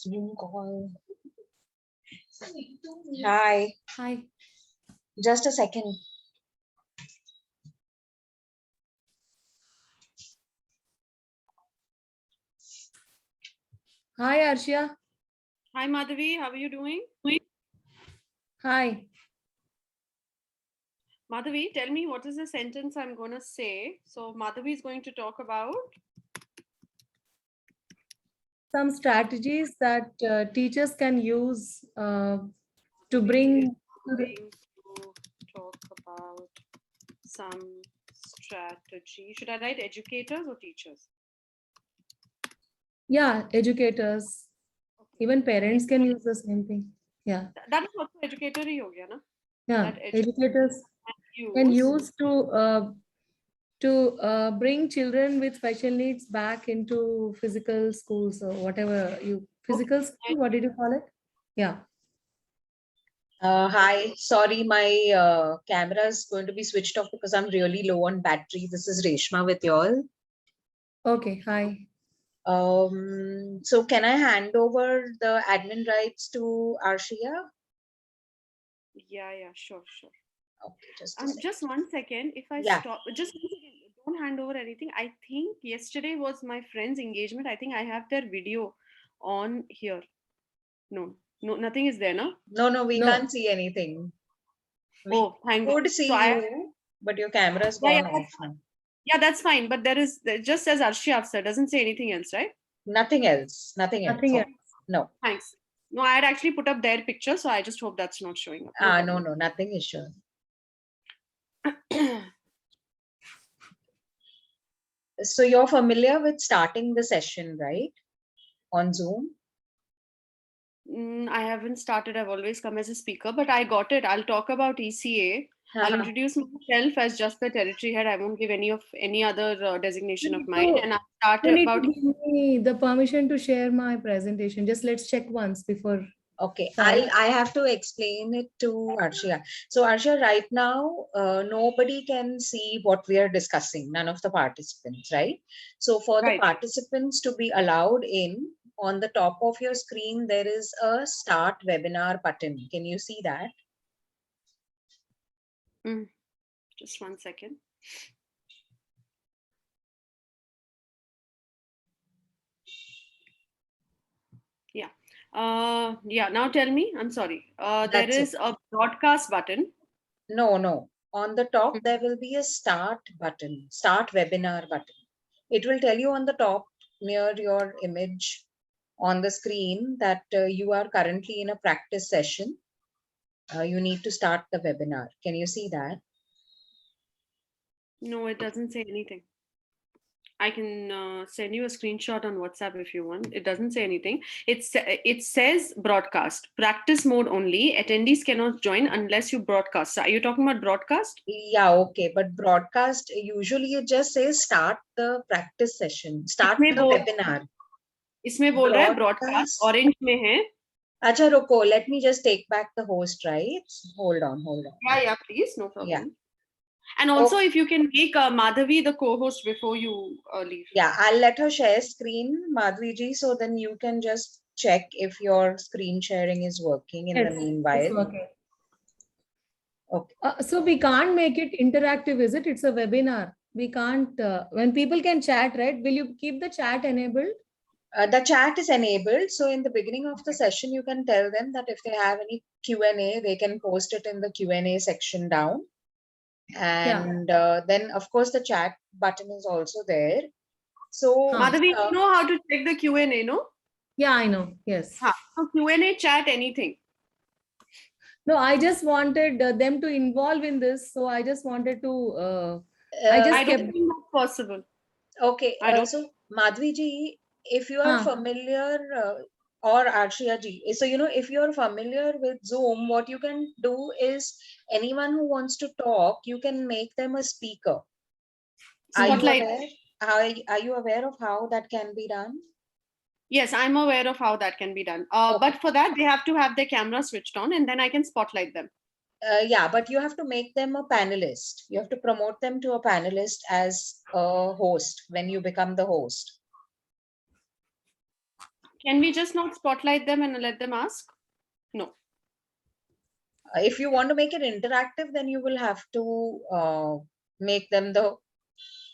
Zoom call. Hi. Hi. Just a second. Hi, Arshia. Hi, Madhavi. How are you doing? Hi. Madhavi, tell me what is the sentence I'm going to say. So, Madhavi is going to talk about Some strategies that teachers can use to bring to the, talk about some strategy. Should I write educators or teachers? yeah, educators, even parents can use the same thing. Yeah. That is also educator hi ho gaya, na? Yeah, That educators can use to bring children with special needs back into physical schools or whatever physical school, what did you call it? Yeah. Hi. Sorry, my camera is going to be switched off because I'm really low on battery. This is Reshma with y'all. Okay. Hi. So can I hand over the admin rights to Arshia? Yeah, sure. Okay, just 1 second. If I stop, just 1 second. Don't hand over anything. I think yesterday was my friend's engagement. I think I have their video on here. No, nothing is there, no? No, we can't see anything. We thank could God. see So you, but your camera's gone off now. Yeah, that's fine. But there is just says Arshia Afsar, doesn't say anything else, right? Nothing else. Nothing else. No. Thanks. No, I had actually put up their picture, so I just hope that's not showing up. No, nothing is showing. So you're familiar with starting the session, right? On Zoom? I haven't started. I've always come as a speaker, but I got it. I'll talk about ECA. I'll introduce myself as just the territory head. I won't give any other designation of mine. And I'll start You need about. to give me the permission to share my presentation. Just let's check once before. Okay, I have to explain it to Arshia. So Arshia, right now, nobody can see what we are discussing, none of the participants, right? So for the participants to be allowed in, on the top of your screen, there is a start webinar button. Can you see that? Just 1 second. Yeah. Now tell me. I'm sorry. There is a broadcast button. No. On the top, there will be a start button, start webinar button. It will tell you on the top near your image on the screen that you are currently in a practice session. You need to start the webinar. Can you see that? No, it doesn't say anything. I can send you a screenshot on WhatsApp if you want. It doesn't say anything. It says broadcast, practice mode only. Attendees cannot join unless you broadcast. So are you talking about broadcast? Yeah, okay. But broadcast, usually it just says start the practice session, start the webinar. इसमें बोल रहा है broadcast, orange में है. Acha, रुको. Let me just take back the host rights. Hold on. Yeah, please. No problem. Yeah. And also, if you can make Madhavi the co-host before you leave. Yeah, I'll let her share screen, Madhavi ji, so then you can just check if your screen sharing is working in the meanwhile. It's working. Okay. So we can't make it interactive, is it? It's a webinar. We can't, when people can chat, right? Will you keep the chat enabled? The chat is enabled. So in the beginning of the session, you can tell them that if they have any Q&A, they can post it in the Q&A section down. And then, of course, the chat button is also there. So, Madhavi, you know how to check the Q&A, no? Yeah, I know. Yes. So Q&A, chat, anything. No, I just wanted them to involve in this. So I just wanted to, I don't think that's possible. Okay. So Madhavi ji, if you are familiar, or Arshia ji, so, if you're familiar with Zoom, what you can do is anyone who wants to talk, you can make them a speaker. Are you aware of how that can be done? Yes, I'm aware of how that can be done. But for that, they have to have their camera switched on and then I can spotlight them. Yeah, but you have to make them a panelist. You have to promote them to a panelist as a host when you become the host. Can we just not spotlight them and let them ask? No. If you want to make it interactive, then you will have to make them the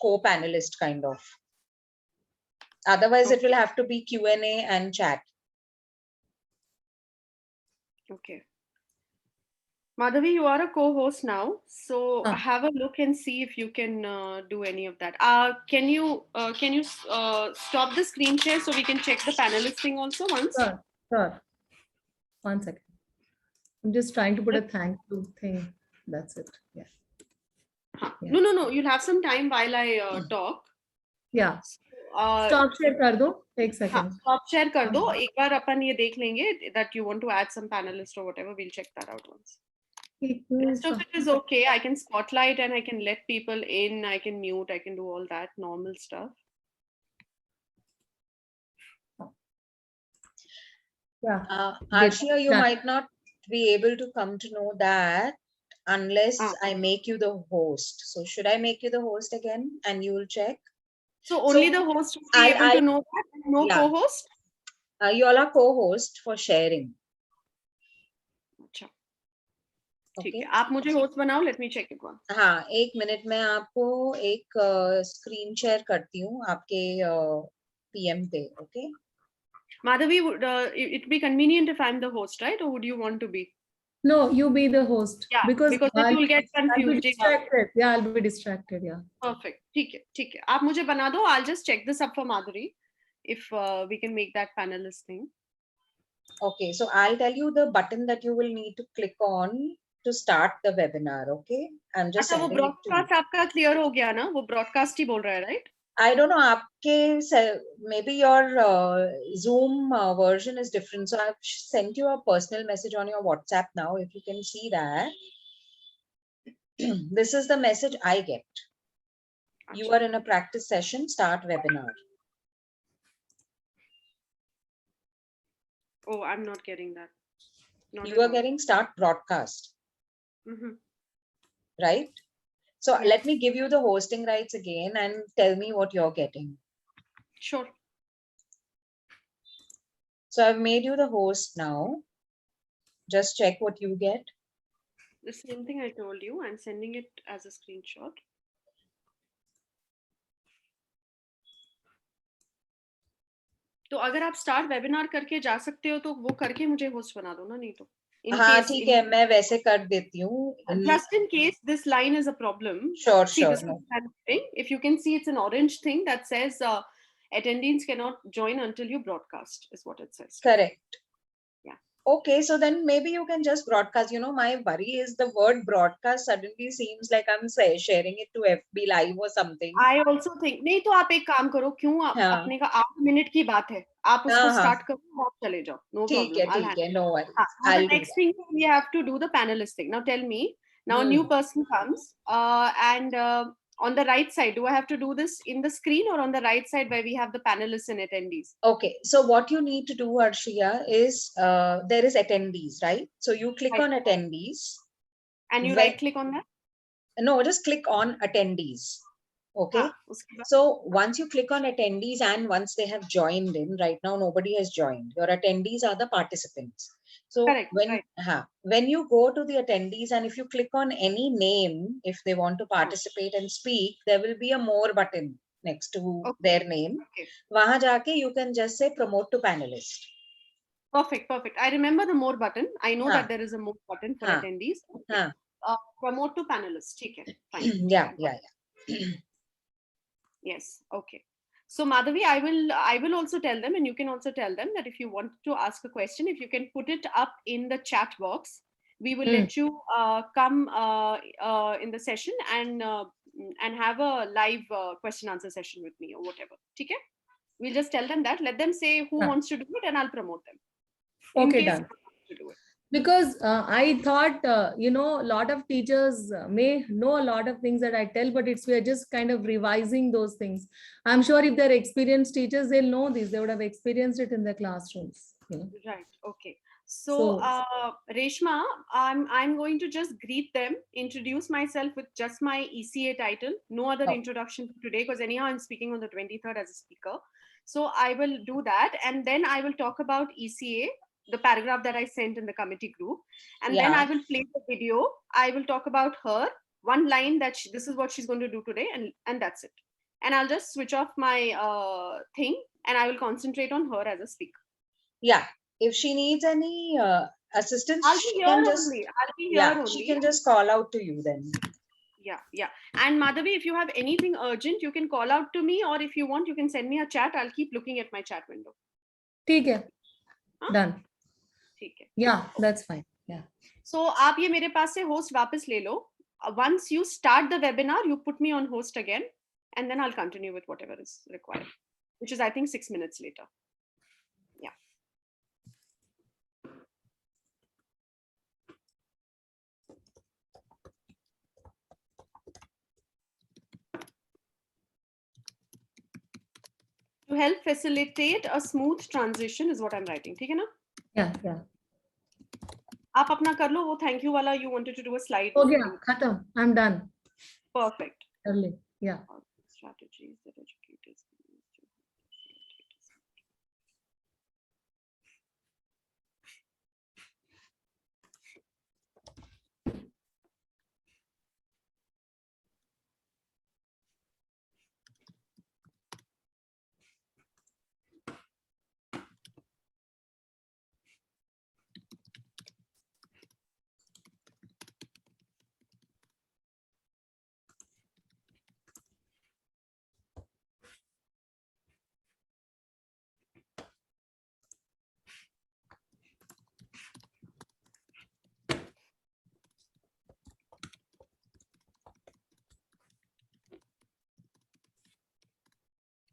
co-panelist kind of. Otherwise, it will have to be Q&A and chat. Okay. Madhavi, you are a co-host now, so have a look and see if you can do any of that. Can you stop the screen share so we can check the panelist thing also once? Sure. 1 second. I'm just trying to put a thank you thing. That's it. Yeah. No. You'll have some time while I talk. Yeah. Stop share कर दो. Take second. Stop share कर दो. एक बार अपन ये देख लेंगे that you want to add some panelist or whatever. We'll check that out once. Rest of it is okay. I can spotlight and I can let people in. I can mute. I can do all that normal stuff. Yeah. Arshia, you might not be able to come to know that unless I make you the host. So should I make you the host again and you will check? So only the host will be able to know that, and no co-host? You all are co-host for sharing. ठीक है, आप मुझे host बनाओ, let me check it one. हाँ, 1 minute में आपको एक screen share करती हूँ आपके PM पे, okay? Madhavi, would it be convenient if I'm the host, right? Or would you want to be? No, you be the host. Yeah, because then you'll get confused. I'll be distracted. Yeah, I'll be distracted. Yeah. Perfect. ठीक है. आप मुझे बना दो. I'll just check this up for Madhuri if we can make that panelist thing. Okay, so I'll tell you the button that you will need to click on to start the webinar. Okay, I'm just. अच्छा, वो broadcast आपका clear हो गया ना? वो broadcast ही बोल रहा है, right? I don't know. आपके maybe your Zoom version is different. So I've sent you a personal message on your WhatsApp now. If you can see that, this is the message I get. You are in a practice session. Start webinar. Oh, I'm not getting that. You are getting start broadcast. Right? So let me give you the hosting rights again and tell me what you're getting. Sure. So I've made you the host now. Just check what you get. The same thing I told you. I'm sending it as a screenshot. तो अगर आप start webinar करके जा सकते हो तो वो करके मुझे होस्ट बना दो ना, नहीं तो हाँ ठीक है, मैं वैसे कर देती हूँ. Just in case this line is a problem. Sure. This thing. If you can see, it's an orange thing that says attendees cannot join until you broadcast, is what it says. Correct. Yeah. Okay, so then maybe you can just broadcast. You know, my worry is the word broadcast suddenly seems like I'm sharing it to FB Live or something. I also think. नहीं तो आप एक काम करो, क्यों अपने का 8 minute की बात है, आप उसको स्टार्ट करो, आप चले जाओ. No problem. ठीक है, no worries. The next thing we have to do the panelist thing. Now tell me. Now a new person comes and on the right side, do I have to do this in the screen or on the right side where we have the panelists and attendees? Okay, so what you need to do, Arshia, is there is attendees, right? So you click on attendees. And you right click on that? No, just click on attendees. Okay. So once you click on attendees and once they have joined in, right now nobody has joined. Your attendees are the participants. So when you go to the attendees and if you click on any name, if they want to participate and speak, there will be a more button next to their name. Wahan jaake you can just say promote to panelist. Perfect. I remember the more button. I know that there is a more button for attendees. Okay. Promote to panelist. Okay, fine. Yeah. Yes. Okay. So Madhavi, I will also tell them, and you can also tell them that if you want to ask a question, if you can put it up in the chat box, we will let you come in the session and have a live question answer session with me or whatever. Okay? We'll just tell them that. Let them say who wants to do it, and I'll promote them. Okay, done. Because I thought, a lot of teachers may know a lot of things that I tell, but we're just kind of revising those things. I'm sure if they're experienced teachers, they'll know this. They would have experienced it in their classrooms. Right. Okay. So, Reshma, I'm going to just greet them, introduce myself with just my ECA title, no other introduction today, because anyhow I'm speaking on the 23rd as a speaker. So I will do that, and then I will talk about ECA, the paragraph that I sent in the committee group, and then I will play the video. I will talk about her, one line that this is what she's going to do today, and that's it. And I'll just switch off my thing, and I will concentrate on her as a speaker. Yeah. If she needs any assistance, I'll be here only. I'll be here only. She can just call out to you then. Yeah. And Madhavi, if you have anything urgent, you can call out to me, or if you want, you can send me a chat. I'll keep looking at my chat window. ठीक है. Done. ठीक है. Yeah, that's fine. Yeah. So आप ये मेरे पास से host वापस ले लो. Once you start the webinar, you put me on host again, and then I'll continue with whatever is required, which is I think 6 minutes later. Yeah. To help facilitate a smooth transition is what I'm writing. ठीक है ना? Yeah. आप अपना कर लो वो thank you वाला. You wanted to do a slide. हो गया, खत्म. I'm done. Perfect. Early. Yeah. Strategies that educators use to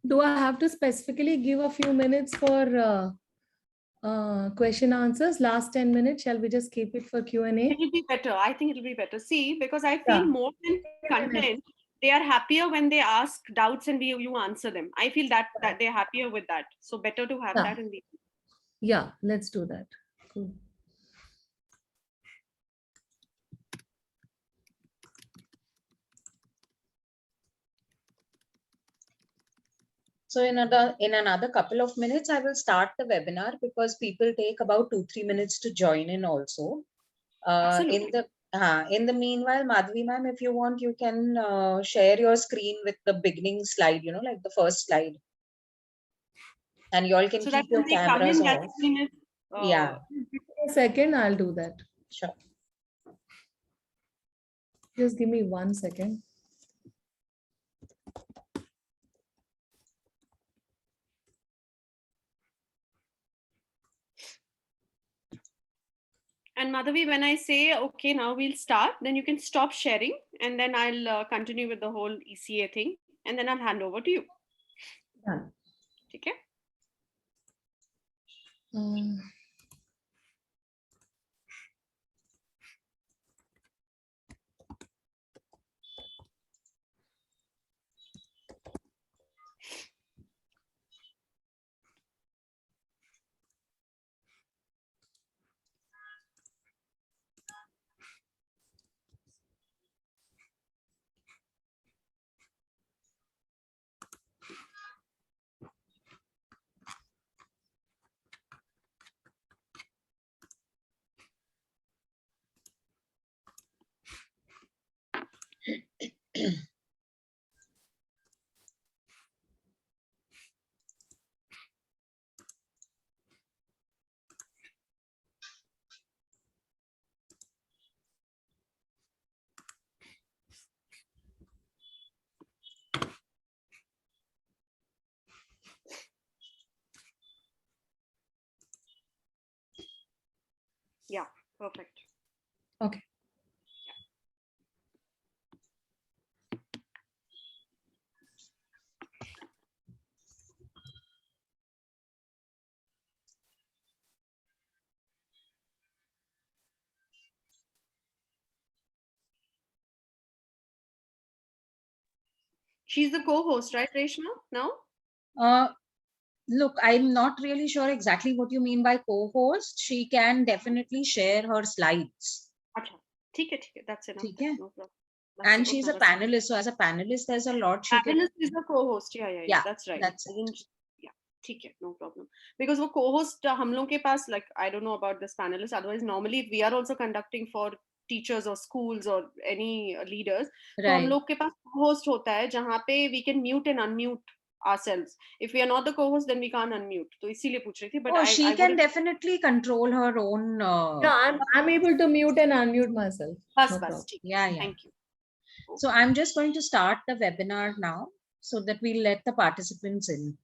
Do I have to specifically give a few minutes for question answers? Last 10 minutes, shall we just keep it for Q&A? It'll be better. I think it'll be better. See, because I feel more than content, they are happier when they ask doubts and you answer them. I feel that they're happier with that. So better to have that in the. Yeah, let's do that. Cool. So in another couple of minutes, I will start the webinar because people take about 2-3 minutes to join in also. In the meanwhile, Madhavi ma'am, if you want, you can share your screen with the beginning slide, like the first slide. And you all can keep your cameras off. Yeah. A second, I'll do that. Sure. Just give me 1 second. And Madhavi, when I say, okay, now we'll start, then you can stop sharing and then I'll continue with the whole ECA thing and then I'll hand over to you. Done. Okay. Yeah, perfect. Okay. She's the co-host, right, Reshma? Now? Look, I'm not really sure exactly what you mean by co-host. She can definitely share her slides. अच्छा, ठीक है, that's enough. ठीक है? No problem. And she's a panelist. So as a panelist, there's a lot she can. Panelist is a co-host. Yeah, that's right. That's it. Yeah, ठीक है, no problem. Because वो co-host हम लोग के पास, like, I don't know about this panelist. Otherwise, normally if we are also conducting for teachers or schools or any leaders, तो हम लोग के पास co-host होता है जहाँ पे we can mute and unmute ourselves. If we are not the co-host, then we can't unmute. तो इसीलिए पूछ रही थी. But she can definitely control her own. Yeah, I'm able to mute and unmute myself. बस, ठीक. Yeah. Thank you. So I'm just going to start the webinar now so that we'll let the participants in.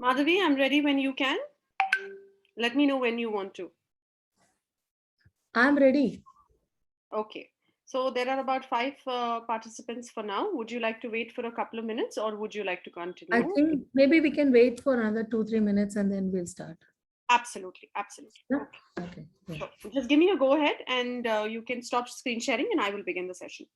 Madhavi, I'm ready when you can. Let me know when you want to. I'm ready. Okay. So there are about 5 participants for now. Would you like to wait for a couple of minutes or would you like to continue? I think maybe we can wait for another 2-3 minutes and then we'll start. Absolutely. Absolutely. Yeah? Okay. Yeah. Sure. Just give me a go ahead and you can stop screen sharing and I will begin the session.